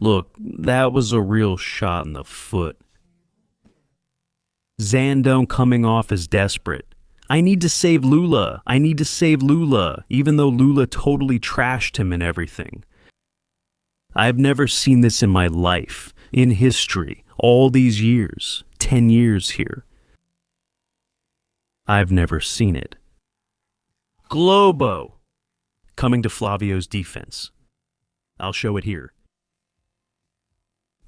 Look, that was a real shot in the foot. Xandão coming off as desperate. I need to save Lula. I need to save Lula, even though Lula totally trashed him and everything. I've never seen this in my life, in history, all these years, 10 years here. I've never seen it. Globo! Coming to Flavio's defense. I'll show it here.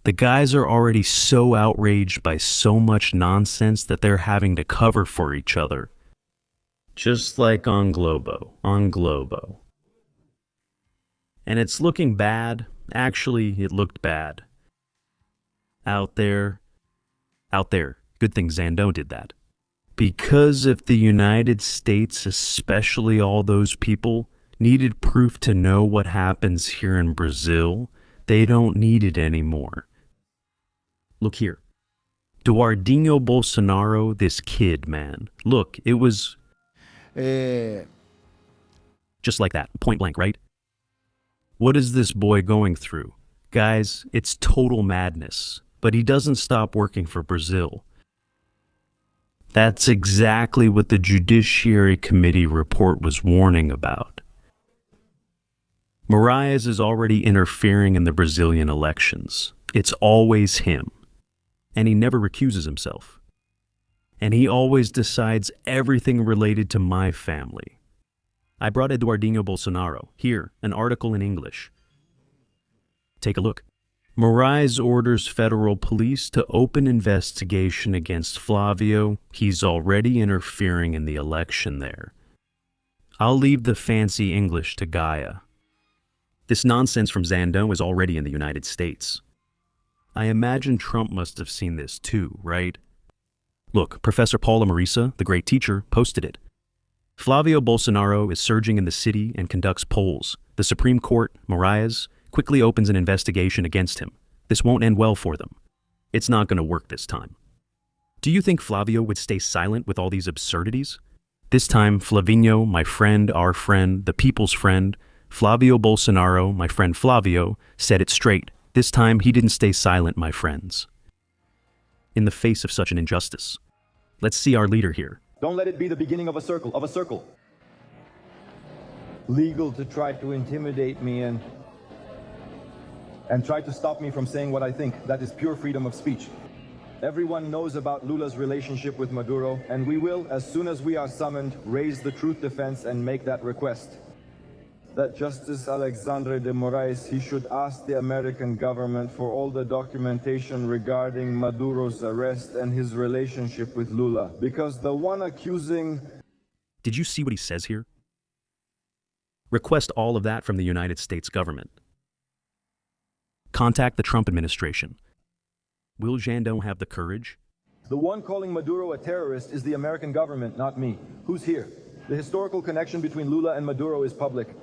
The guys are already so outraged by so much nonsense that they're having to cover for each other. Just like on Globo. And it's looking bad. Actually, it looked bad. Out there. Good thing Xandão did that. Because if the United States, especially all those people, needed proof to know what happens here in Brazil, they don't need it anymore. Look here. Eduardinho Bolsonaro, this kid, man. Look, it was... Just like that, point blank, right? What is this boy going through? Guys, it's total madness. But he doesn't stop working for Brazil. That's exactly what the Judiciary Committee report was warning about. Moraes is already interfering in the Brazilian elections. It's always him. And he never recuses himself. And he always decides everything related to my family. I brought Eduardinho Bolsonaro. Here, an article in English. Take a look. Moraes orders federal police to open investigation against Flavio. He's already interfering in the election there. I'll leave the fancy English to Gaia. This nonsense from Xandão is already in the United States. I imagine Trump must have seen this too, right? Look, Professor Paula Marisa, the great teacher, posted it. Flavio Bolsonaro is surging in the city and conducts polls. The Supreme Court, Moraes, quickly opens an investigation against him. This won't end well for them. It's not going to work this time. Do you think Flavio would stay silent with all these absurdities? This time, Flavinho, my friend, our friend, the people's friend, Flavio Bolsonaro, my friend Flavio, said it straight. This time, he didn't stay silent, my friends. In the face of such an injustice. Let's see our leader here. Don't let it be the beginning of a circle. Legal to try to intimidate me and try to stop me from saying what I think. That is pure freedom of speech. Everyone knows about Lula's relationship with Maduro, and we will, as soon as we are summoned, raise the truth defense and make that request. That Justice Alexandre de Moraes, he should ask the American government for all the documentation regarding Maduro's arrest and his relationship with Lula. Because the one accusing... Did you see what he says here? Request all of that from the United States government. Contact the Trump administration. Will Xandão have the courage? The one calling Maduro a terrorist is the American government, not me. Who's here? The historical connection between Lula and Maduro is public.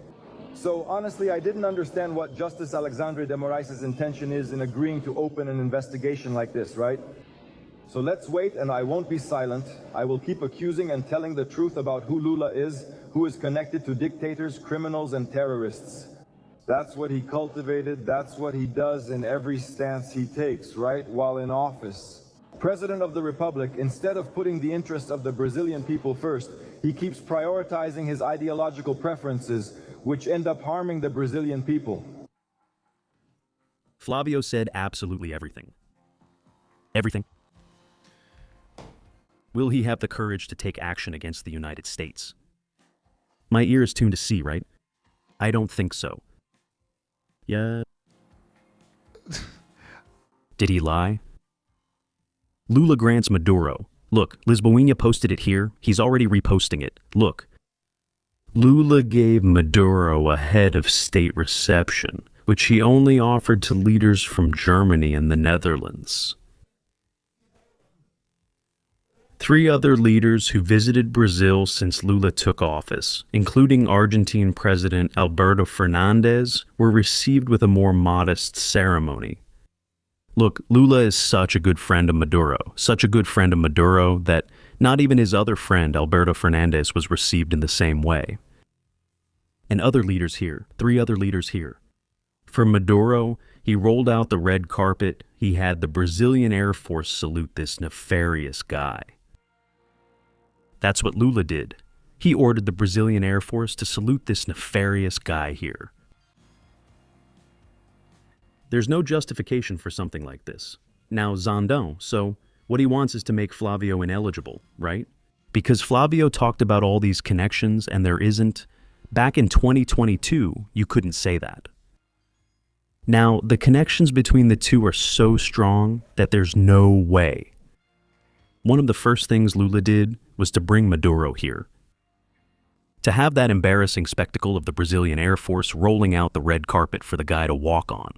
So honestly, I didn't understand what Justice Alexandre de Moraes' intention is in agreeing to open an investigation like this, right? So let's wait, and I won't be silent. I will keep accusing and telling the truth about who Lula is, who is connected to dictators, criminals, and terrorists. That's what he cultivated, that's what he does in every stance he takes, right, while in office. President of the Republic, instead of putting the interests of the Brazilian people first, he keeps prioritizing his ideological preferences, which end up harming the Brazilian people. Flavio said absolutely everything. Everything. Will he have the courage to take action against the United States? My ear is tuned to see, right? I don't think so. Yeah. Did he lie? Lula grants Maduro. Look, Lisboinha posted it here. He's already reposting it. Look. Lula gave Maduro a head of state reception, which he only offered to leaders from Germany and the Netherlands. 3 other leaders who visited Brazil since Lula took office, including Argentine President Alberto Fernandez, were received with a more modest ceremony. Look, Lula is such a good friend of Maduro, that not even his other friend, Alberto Fernandez, was received in the same way. And other leaders here, 3 other leaders here. For Maduro, He rolled out the red carpet. He had the Brazilian Air Force salute this nefarious guy. That's what Lula did. He ordered the Brazilian Air Force to salute this nefarious guy here. There's no justification for something like this. Now, Xandão, so what he wants is to make Flavio ineligible, right? Because Flavio talked about all these connections and there isn't. Back in 2022, you couldn't say that. Now, the connections between the two are so strong that there's no way. One of the first things Lula did was to bring Maduro here. To have that embarrassing spectacle of the Brazilian Air Force rolling out the red carpet for the guy to walk on.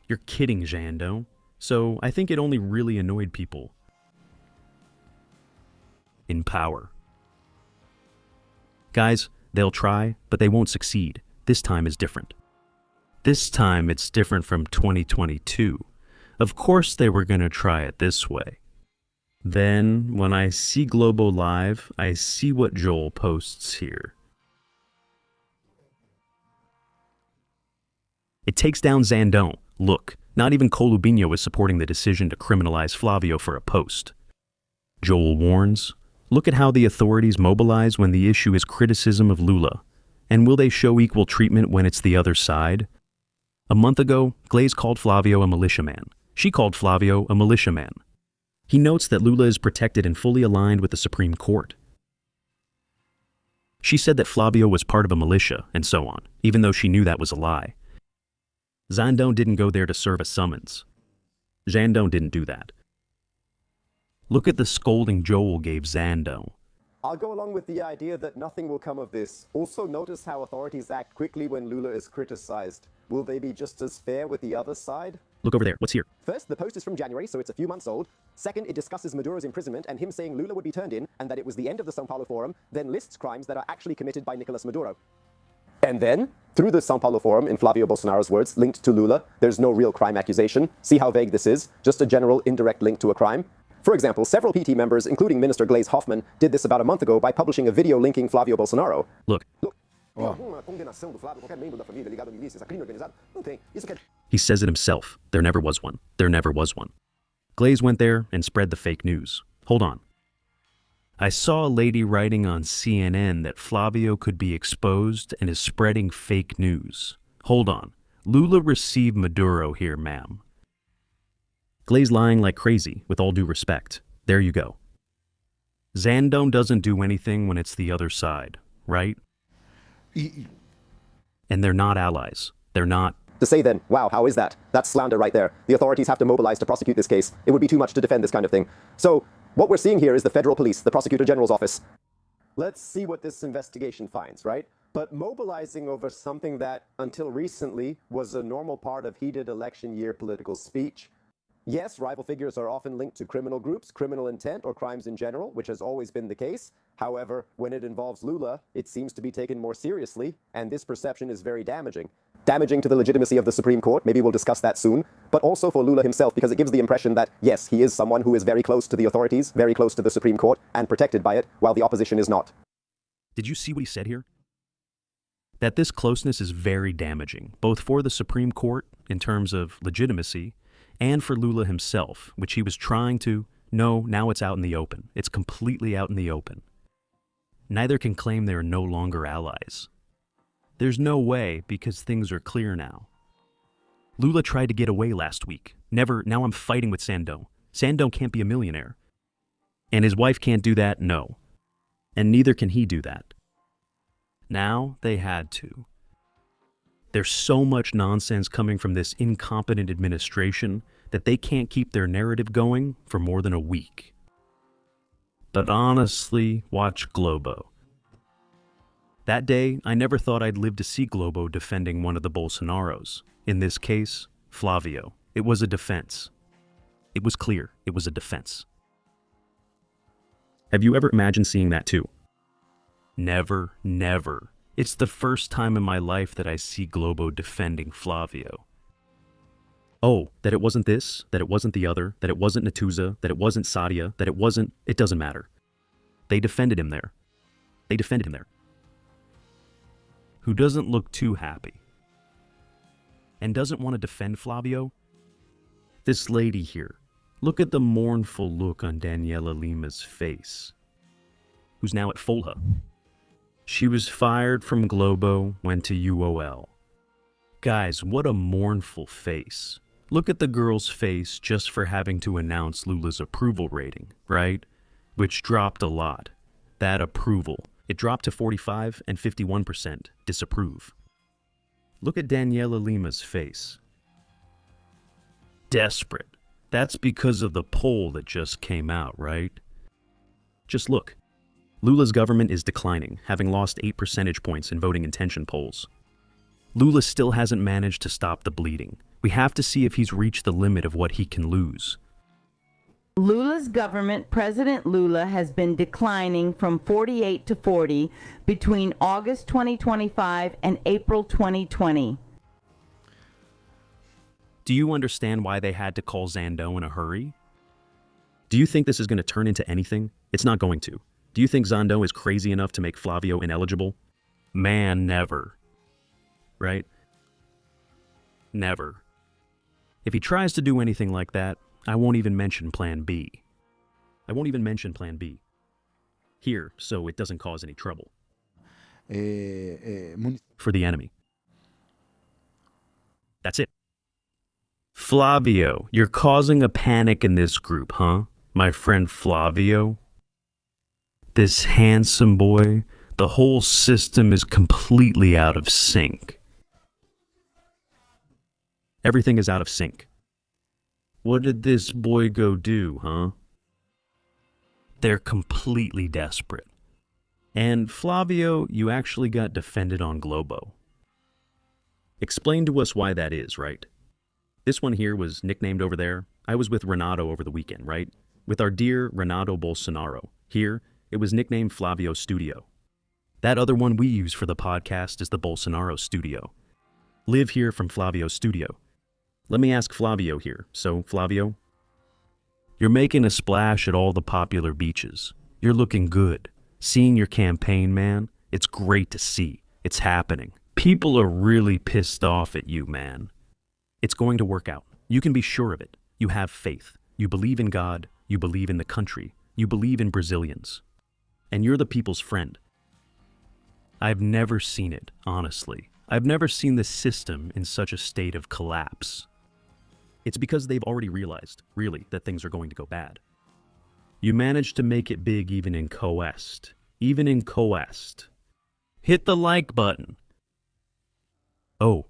You're kidding, Xandão. So I think it only really annoyed people in power. Guys, they'll try, but they won't succeed. This time is different. This time it's different from 2022. Of course they were going to try it this way. Then, when I see Globo live, I see what Joel posts here. It takes down Xandão. Look, not even Colubinho is supporting the decision to criminalize Flavio for a post. Joel warns, look at how the authorities mobilize when the issue is criticism of Lula. And will they show equal treatment when it's the other side? A month ago, Glaze called Flavio a militiaman. She called Flavio a militiaman. He notes that Lula is protected and fully aligned with the Supreme Court. She said that Flavio was part of a militia, and so on, even though she knew that was a lie. Xandão didn't go there to serve a summons. Xandão didn't do that. Look at the scolding Joel gave Xandão. I'll go along with the idea that nothing will come of this. Also notice how authorities act quickly when Lula is criticized. Will they be just as fair with the other side? Look over there. What's here? First, the post is from January, so it's a few months old. Second, it discusses Maduro's imprisonment and him saying Lula would be turned in and that it was the end of the São Paulo Forum, then lists crimes that are actually committed by Nicolas Maduro. And then, through the São Paulo Forum, in Flavio Bolsonaro's words, linked to Lula, there's no real crime accusation. See how vague this is? Just a general indirect link to a crime. For example, several PT members, including Minister Glaze Hoffman, did this about a month ago by publishing a video linking Flavio Bolsonaro. Look. He says it himself. There never was one. There never was one. Glaze went there and spread the fake news. Hold on. I saw a lady writing on CNN that Flavio could be exposed and is spreading fake news. Hold on. Lula received Maduro here, ma'am. Glaze lying like crazy, with all due respect. There you go. Xandão doesn't do anything when it's the other side, right? And they're not allies. They're not. To say then, wow, how is that? That's slander right there. The authorities have to mobilize to prosecute this case. It would be too much to defend this kind of thing. So, what we're seeing here is the federal police, the prosecutor general's office. Let's see what this investigation finds, right? But mobilizing over something that, until recently, was a normal part of heated election year political speech. Yes, rival figures are often linked to criminal groups, criminal intent, or crimes in general, which has always been the case. However, when it involves Lula, it seems to be taken more seriously, and this perception is very damaging. Damaging to the legitimacy of the Supreme Court, maybe we'll discuss that soon, but also for Lula himself, because it gives the impression that, yes, he is someone who is very close to the authorities, very close to the Supreme Court, and protected by it, while the opposition is not. Did you see what he said here? That this closeness is very damaging, both for the Supreme Court, in terms of legitimacy, and for Lula himself, which he was trying to. No, now it's out in the open. It's completely out in the open. Neither can claim they are no longer allies. There's no way, because things are clear now. Lula tried to get away last week. Never, now I'm fighting with Xandão. Xandão can't be a millionaire. And his wife can't do that, no. And neither can he do that. Now they had to. There's so much nonsense coming from this incompetent administration that they can't keep their narrative going for more than a week. But honestly, watch Globo. That day, I never thought I'd live to see Globo defending one of the Bolsonaros. In this case, Flavio. It was a defense. It was clear it was a defense. Have you ever imagined seeing that too? Never, never. It's the first time in my life that I see Globo defending Flavio. Oh, that it wasn't this, that it wasn't the other, that it wasn't Natuza, that it wasn't Sadia, that it wasn't... It doesn't matter. They defended him there. They defended him there. Who doesn't look too happy. and doesn't want to defend Flavio? This lady here, look at the mournful look on Daniela Lima's face, who's now at Folha. She was fired from Globo, went to UOL. Guys, what a mournful face. Look at the girl's face just for having to announce Lula's approval rating, right? Which dropped a lot. That approval. It dropped to 45 and 51% disapprove. Look at Daniela Lima's face. Desperate. That's because of the poll that just came out, right? Just look. Lula's government is declining, having lost 8 percentage points in voting intention polls. Lula still hasn't managed to stop the bleeding. We have to see if he's reached the limit of what he can lose. Lula's government, President Lula, has been declining from 48 to 40 between August 2025 and April 2020. Do you understand why they had to call Xandão in a hurry? Do you think this is going to turn into anything? It's not going to. Do you think Xandão is crazy enough to make Flavio ineligible? Man, never. Right? Never. If he tries to do anything like that, I won't even mention Plan B. I won't even mention Plan B. Here, so it doesn't cause any trouble. For the enemy. That's it. Flavio, you're causing a panic in this group, huh? My friend Flavio? This handsome boy, the whole system is completely out of sync. Everything is out of sync. What did this boy go do, huh? They're completely desperate. And Flavio, you actually got defended on Globo. Explain to us why that is, right? This one here was nicknamed over there. I was with Renato over the weekend, right? With our dear Renato Bolsonaro. Here, it was nicknamed Flavio Studio. That other one we use for the podcast is the Bolsonaro Studio. Live here from Flavio Studio. Let me ask Flavio here. So, Flavio, you're making a splash at all the popular beaches. You're looking good. Seeing your campaign, man, it's great to see. It's happening. People are really pissed off at you, man. It's going to work out. You can be sure of it. You have faith. You believe in God. You believe in the country. You believe in Brazilians. And you're the people's friend. I've never seen it, honestly. I've never seen the system in such a state of collapse. It's because they've already realized, really, that things are going to go bad. You managed to make it big even in Coest. Even in Coest. Hit the like button. Oh,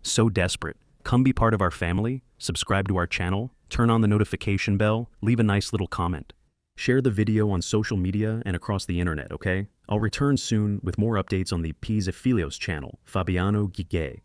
so desperate. Come be part of our family, subscribe to our channel, turn on the notification bell, leave a nice little comment. Share the video on social media and across the internet, okay? I'll return soon with more updates on the Pisa Filios channel, Fabiano Gigay.